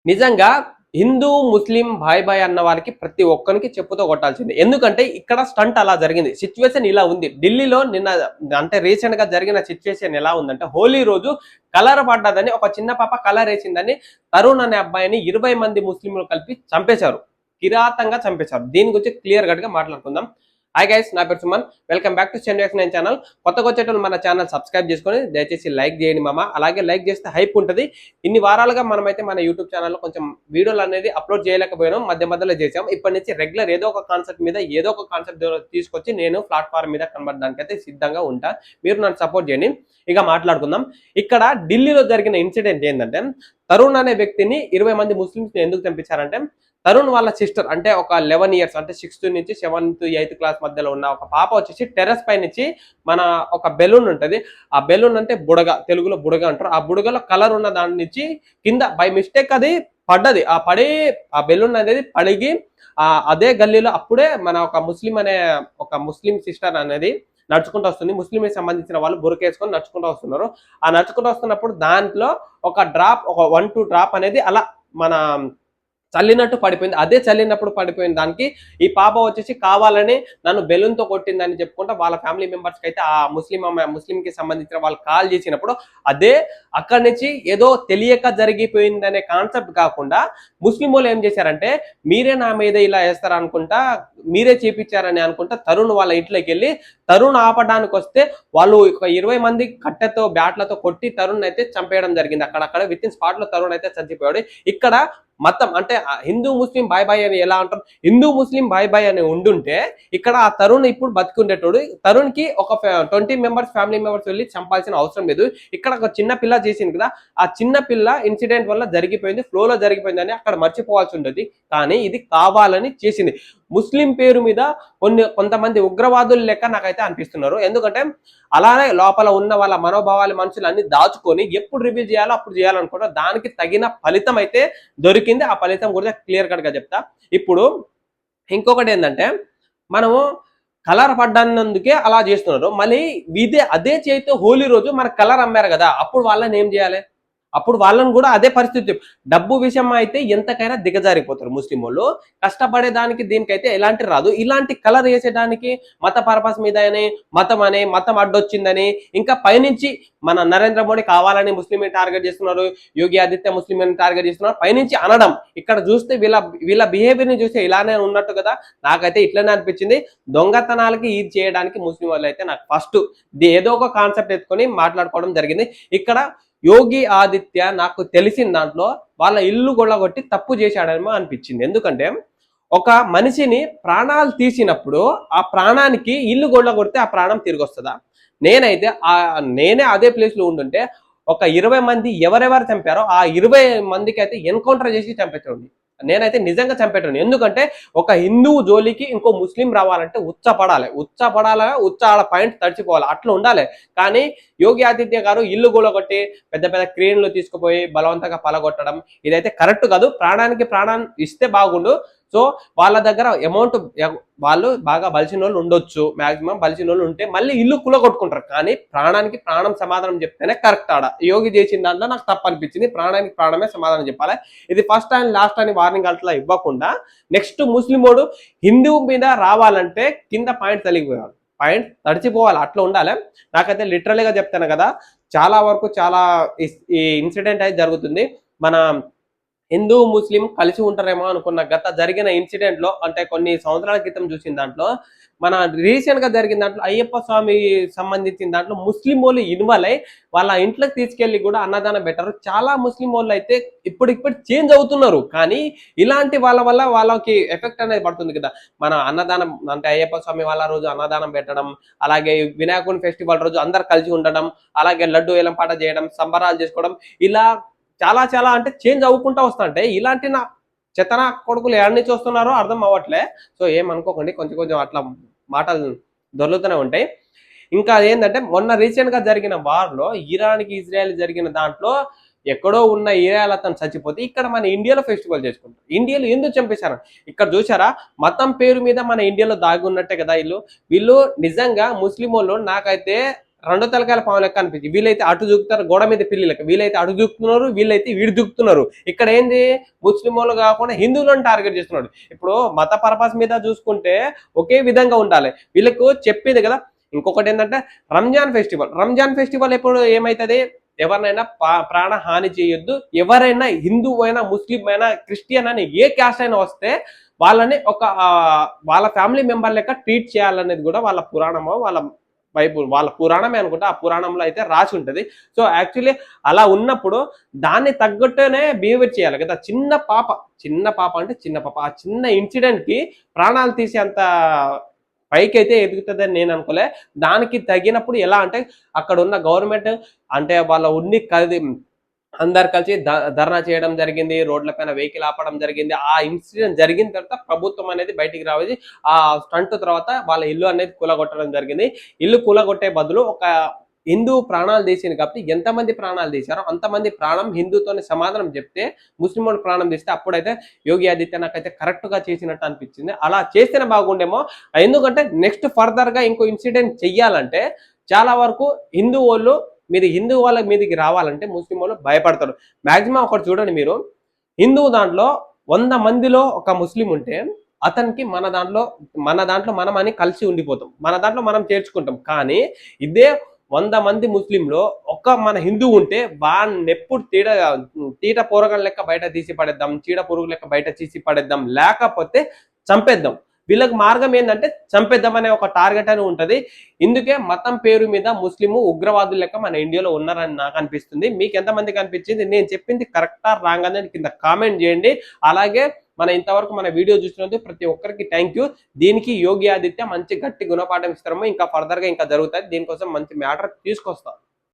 నిజంగా హిందూ ముస్లిం భాయ్ భాయ్ అన్న వారికి ప్రతి ఒక్కరికి చెప్పుతో కొట్టాల్సింది. ఎందుకంటే ఇక్కడ స్టంట్ అలా జరిగింది. సిచ్యువేషన్ ఇలా ఉంది. ఢిల్లీలో నిన్న అంటే రీసెంట్ గా జరిగిన సిచ్యువేషన్ ఎలా ఉందంటే హోలీ రోజు కలర్ పడ్డదని ఒక చిన్న పాప కలర్ వేసిందని తరుణ్ అనే అబ్బాయిని 20 మంది ముస్లింలు కలిపి చంపేశారు. కిరాతంగా చంపేశారు. దీని గురించి క్లియర్ కట్ గా మాట్లాడుకుందాం. హాయ్ గైస్, నా పేరు Suman. Welcome back to Chennai channel. కొత్తగా వచ్చేటప్పుడు మన ఛానల్ సబ్స్క్రైబ్ చేసుకొని దయచేసి లైక్ చేయండి మామ. అలాగే లైక్ చేస్తే హైప్ ఉంటుంది. ఇన్ని వారాలుగా మనమైతే మన యూట్యూబ్ ఛానల్లో కొంచెం వీడియోలు అనేది అప్లోడ్ చేయలేకపోయాం, మధ్యలో చేసాం. ఇప్పటి నుంచి రెగ్యులర్ ఏదో ఒక కాన్సెప్ట్ మీద ఏదో ఒక కాన్సెప్ట్ తీసుకొచ్చి నేను ప్లాట్ఫామ్ మీద కనబడడానికి అయితే సిద్ధంగా ఉంటా. మీరు నన్ను సపోర్ట్ చేయండి. ఇక మాట్లాడుకుందాం. ఇక్కడ ఢిల్లీలో జరిగిన ఇన్సిడెంట్ ఏంటంటే తరుణ్ అనే వ్యక్తిని 20 మంది ముస్లింస్ ఎందుకు చంపించారంటే తరుణ్ వాళ్ళ సిస్టర్ అంటే ఒక 11 ఇయర్స్ అంటే 6th నుంచి 7th 8th క్లాస్ మధ్యలో ఉన్న ఒక పాప వచ్చేసి టెర్రస్ పై నుంచి మన ఒక బెలూన్ ఉంటది. ఆ బెలూన్ అంటే బుడగ, తెలుగులో బుడగ అంటారు. ఆ బుడగలో కలర్ ఉన్న దాని నుంచి కింద బై మిస్టేక్ అది పడ్డది. ఆ పడి ఆ బెలూన్ అనేది పడిగి అదే గల్లీలో అప్పుడే మన ఒక ముస్లిం సిస్టర్ అనేది నడుచుకుంటూ వస్తుంది. ముస్లింకి సంబంధించిన వాళ్ళు బురకేసుకొని నడుచుకుంటూ వస్తున్నారు. ఆ నడుచుకుంటూ వస్తున్నప్పుడు దాంట్లో ఒక 1-2 డ్రాప్ అనేది అలా మన చల్లినట్టు పడిపోయింది. అదే చల్లినప్పుడు పడిపోయిన దానికి ఈ పాప వచ్చేసి కావాలని నన్ను బెలూన్తో కొట్టిందని చెప్పుకుంటా వాళ్ళ ఫ్యామిలీ మెంబర్స్కి అయితే ఆ ముస్లింకి సంబంధించిన వాళ్ళు కాల్ చేసినప్పుడు అదే అక్కడి నుంచి ఏదో తెలియక జరిగిపోయిందనే కాన్సెప్ట్ కాకుండా ముస్లిం వాళ్ళు ఏం చేశారంటే మీరే నా మీద ఇలా వేస్తారా అనుకుంటా, మీరే చేపించారని అనుకుంటా తరుణ్ వాళ్ళ ఇంట్లోకి వెళ్ళి తరుణ్ ఆపడానికి వస్తే వాళ్ళు ఒక 20 మంది కట్టెతో బ్యాట్లతో కొట్టి తరుణ్ అయితే చంపేయడం జరిగింది. అక్కడ విత్ ఇన్ స్పాట్ లో తరుణ్ అయితే చచ్చిపోయాడు. ఇక్కడ మతం అంటే హిందూ ముస్లిం బాయ్ బాయ్ అని ఎలా అంటారు, హిందూ ముస్లిం బాయ్ బాయ్ అని ఉండుంటే ఇక్కడ ఆ తరుణ్ ఇప్పుడు బతికుండేటోడు. తరుణ్ కి ఒక 20 మెంబర్స్ ఫ్యామిలీ మెంబర్స్ వెళ్ళి చంపాల్సిన అవసరం లేదు. ఇక్కడ ఒక చిన్న పిల్ల చేసింది కదా, ఆ చిన్న పిల్ల ఇన్సిడెంట్ వల్ల జరిగిపోయింది, ఫ్లోలో జరిగిపోయిందని అక్కడ మర్చిపోవాల్సి ఉంటుంది. కానీ ఇది కావాలని చేసింది. ముస్లిం పేరు మీద కొంతమంది ఉగ్రవాదులు లెక్క నాకైతే అనిపిస్తున్నారు. ఎందుకంటే అలానే లోపల ఉన్న వాళ్ళ మనోభావాల మనుషులు అన్ని దాచుకొని ఎప్పుడు రివీల్ చేయాలో అప్పుడు చేయాలనుకుంటా. దానికి తగిన ఫలితం అయితే దొరికింది. ఆ ఫలితం కూడా క్లియర్ కట్ గా చెప్తా. ఇప్పుడు ఇంకొకటి ఏంటంటే మనము కలర్ పడ్డాన్నందుకే అలా చేస్తున్నారు. మళ్ళీ అదే చేతితో హోలీ రోజు మన కలర్ అమ్మారు కదా, అప్పుడు వాళ్ళని ఏం చేయాలి? అప్పుడు వాళ్ళని కూడా అదే పరిస్థితి. డబ్బు విషయం అయితే ఎంతకైనా దిగజారిపోతారు ముస్లిం వాళ్ళు. కష్టపడేదానికి దీనికైతే ఎలాంటి రాదు. ఇలాంటి కలర్ వేసేదానికి మత పర్పస్ మీద మతం అడ్డొచ్చిందని ఇంకా పైనుంచి మన నరేంద్ర మోడీ కావాలని ముస్లింని టార్గెట్ చేస్తున్నారు, యోగి ఆదిత్య ముస్లింని టార్గెట్ చేస్తున్నారు, పైనుంచి అనడం. ఇక్కడ చూస్తే వీళ్ళ బిహేవియర్ ని చూస్తే ఇలానే ఉన్నట్టు కదా, నాకైతే ఇట్లనే అనిపించింది. దొంగతనాలకి ఇది చేయడానికి ముస్లిం వాళ్ళు అయితే నాకు ఫస్ట్ ఏదో ఒక కాన్సెప్ట్ ఎత్తుకొని మాట్లాడుకోవడం జరిగింది. ఇక్కడ యోగి ఆదిత్య నాకు తెలిసిన దాంట్లో వాళ్ళ ఇల్లు కొట్టి తప్పు చేశాడేమో అనిపించింది. ఎందుకంటే ఒక మనిషిని ప్రాణాలు తీసినప్పుడు ఆ ప్రాణానికి ఇల్లు కొడితే ఆ ప్రాణం తిరిగి వస్తుందా? నేనే అదే ప్లేస్ లో ఉండుంటే ఒక 20 మంది ఎవరెవరు చంపారో ఆ 20 మందికి అయితే ఎన్కౌంటర్ చేసి చంపేటండి. నేనైతే నిజంగా చంపేటండి. ఎందుకంటే ఒక హిందూ జోలికి ఇంకో ముస్లిం రావాలంటే ఉచ్చ ఆడ పాయింట్ తడిచిపోవాలి, అట్లా ఉండాలి. కానీ యోగి ఆదిత్య గారు ఇల్లు కొట్టి పెద్ద పెద్ద క్రేన్లు తీసుకుపోయి బలవంతంగా పలగొట్టడం ఇదైతే కరెక్ట్ కాదు. ప్రాణానికి ప్రాణాన్ని ఇస్తే బాగుండు. సో వాళ్ళ దగ్గర అమౌంట్ వాళ్ళు బాగా బలిసిన వాళ్ళు ఉండొచ్చు, మాక్సిమం బలిసిన వాళ్ళు ఉంటే మళ్ళీ ఇల్లు కొట్టుకుంటారు. కానీ ప్రాణానికి ప్రాణం సమాధానం చెప్తేనే కరెక్ట్. ఆడ యోగి చేసిన దాంట్లో నాకు తప్పు అనిపించింది. ప్రాణానికి ప్రాణమే సమాధానం చెప్పాలి. ఇది ఫస్ట్ అండ్ లాస్ట్ అని వార్నింగ్ అట్లా ఇవ్వకుండా నెక్స్ట్ ముస్లిమోడు హిందూ మీద రావాలంటే కింద పాయింట్ తలిగిపోయాడు, పాయింట్ తడిచిపోవాలి, అట్లా ఉండాలి. నాకైతే లిటరలీగా చెప్తాను కదా, చాలా వరకు ఈ ఇన్సిడెంట్ అయితే జరుగుతుంది. మన హిందూ ముస్లిం కలిసి ఉంటారేమో అనుకున్న జరిగిన ఇన్సిడెంట్ లో అంటే కొన్ని సంవత్సరాల క్రితం చూసిన దాంట్లో మన రీసెంట్ గా జరిగిన దాంట్లో అయ్యప్ప స్వామి సంబంధించిన దాంట్లో ముస్లిం వాళ్ళు ఇన్వాల్వ్ అయ్యి వాళ్ళ ఇంట్లోకి తీసుకెళ్లి కూడా అన్నదానం పెట్టారు. చాలా ముస్లిం వాళ్ళు అయితే ఇప్పుడు చేంజ్ అవుతున్నారు. కానీ ఇలాంటి వల్ల వాళ్ళకి ఎఫెక్ట్ అనేది పడుతుంది కదా. మన అన్నదానం అంటే అయ్యప్ప స్వామి వాళ్ళ రోజు అన్నదానం పెట్టడం, అలాగే వినాయకుని ఫెస్టివల్ రోజు అందరు కలిసి ఉండడం, అలాగే లడ్డు ఏలంపాట చేయడం, సంబరాలు చేసుకోవడం, ఇలా చాలా అంటే చేంజ్ అవ్వకుండా వస్తుంటే ఇలాంటి నా చెత్తన కొడుకులు ఎక్కడి నుంచి వస్తున్నారో అర్థం అవ్వట్లే. సో ఏమనుకోకండి, కొంచెం అట్లా మాటలు దొరుకుతూనే ఉంటాయి. ఇంకా ఏంటంటే మొన్న రీసెంట్ గా జరిగిన వార్లో ఇరాన్కి ఇజ్రాయెల్ జరిగిన దాంట్లో ఎక్కడో ఉన్న ఏరియాలో అతను చచ్చిపోతే ఇక్కడ మన ఇండియాలో ఫెస్టివల్ చేసుకుంటారు. ఇండియాలో ఎందుకు చంపేశారు? ఇక్కడ చూసారా, మతం పేరు మీద మన ఇండియాలో దాగి ఉన్నట్టే కదా వీళ్ళు నిజంగా ముస్లిం వాళ్ళు. నాకైతే రెండో తలకాయల పాము లెక్క అనిపించింది. వీళ్ళైతే అటు దూకుతారు గోడ మీద పిల్లి లెక్క, వీళ్ళైతే అటు దూకుతున్నారు, వీళ్ళైతే వీడు దూకుతున్నారు. ఇక్కడ ఏంది ముస్లిం వాళ్ళు కాకుండా హిందువులను టార్గెట్ చేస్తున్నాడు. ఇప్పుడు మత పర్పస్ మీద చూసుకుంటే ఒకే విధంగా ఉండాలి. వీళ్ళకు చెప్పింది కదా. ఇంకొకటి ఏంటంటే రంజాన్ ఫెస్టివల్ ఎప్పుడు ఏమైతుంది, ఎవరినైనా ప్రాణ హాని చేయొద్దు, ఎవరైనా హిందువు అయినా ముస్లిం అయినా క్రిస్టియన్ అయినా ఏ క్యాస్ట్ అయినా వస్తే వాళ్ళని ఒక వాళ్ళ ఫ్యామిలీ మెంబర్ లెక్క ట్రీట్ చేయాలనేది కూడా వాళ్ళ పురాణమో వాళ్ళ పురాణమే అనుకుంటా. ఆ పురాణంలో అయితే రాసి ఉంటది. సో యాక్చువల్లీ అలా ఉన్నప్పుడు దాన్ని తగ్గట్టునే బిహేవియర్ చేయాలి కదా. చిన్న పాప అంటే చిన్న పాప, ఆ చిన్న ఇన్సిడెంట్ కి ప్రాణాలు తీసేంత పైకి అయితే ఎదుగుతుందని నేను అనుకోలే. దానికి తగినప్పుడు ఎలా అంటే అక్కడ ఉన్న గవర్నమెంట్ అంటే వాళ్ళ అందరు కలిసి ధర్నా చేయడం జరిగింది, రోడ్ల పైన వెహికల్ ఆపడం జరిగింది. ఆ ఇన్సిడెంట్ జరిగిన తర్వాత ప్రభుత్వం అనేది బయటికి రావాలి. ఆ స్టంట్ తర్వాత వాళ్ళ ఇల్లు అనేది కూలగొట్టడం జరిగింది. ఇల్లు కూలగొట్టే బదులు ఒక హిందూ ప్రాణాలు తీసింది కాబట్టి ఎంతమంది ప్రాణాలు తీశారో అంతమంది ప్రాణం హిందూతోని సమాధానం చెప్తే, ముస్లిం వాళ్ళు ప్రాణం తీస్తే అప్పుడైతే యోగి ఆదిత్యనాథ్ అయితే కరెక్ట్ గా చేసినట్టు అనిపించింది. అలా చేస్తేనే బాగుండేమో. ఎందుకంటే నెక్స్ట్ ఫర్దర్ గా ఇంకో ఇన్సిడెంట్ చెయ్యాలంటే చాలా వరకు హిందూ వాళ్ళ మీదకి రావాలంటే ముస్లిం వాళ్ళు భయపడతారు. మాక్సిమం ఒకటి చూడండి మీరు, హిందూ దాంట్లో 100 మందిలో ఒక ముస్లిం ఉంటే అతనికి మన దాంట్లో మనం అని కలిసి ఉండిపోతాం, మన దాంట్లో మనం చేర్చుకుంటాం. కానీ ఇదే 100 మంది ముస్లింలో ఒక మన హిందూ ఉంటే వాడిని ఎప్పుడు తీట పోరగం లెక్క బయట తీసి పడేద్దాం, చీడ పురుగు లెక్క బయట తీసి పడేద్దాం, లేకపోతే చంపేద్దాం. వీళ్ళకి మార్గం ఏంటంటే చంపేద్దాం అనే ఒక టార్గెట్ అని ఉంటది. ఇందుకే మతం పేరు మీద ముస్లిం ఉగ్రవాదులు లెక్క మన ఇండియాలో ఉన్నారని నాకు అనిపిస్తుంది. మీకు ఎంతమందికి అనిపించింది? నేను చెప్పింది కరెక్టా రాంగ్ అనేది కింద కామెంట్ చేయండి. అలాగే ఇంతవరకు మన వీడియో చూసినందుకు ప్రతి ఒక్కరికి థ్యాంక్ యూ. దీనికి యోగి ఆదిత్య మంచి గట్టి గుణపాఠం ఇస్తారేమో, ఇంకా ఫర్దర్ గా ఇంకా జరుగుతుంది. దీనికోసం మంచి మ్యాటర్ తీసుకొస్తా.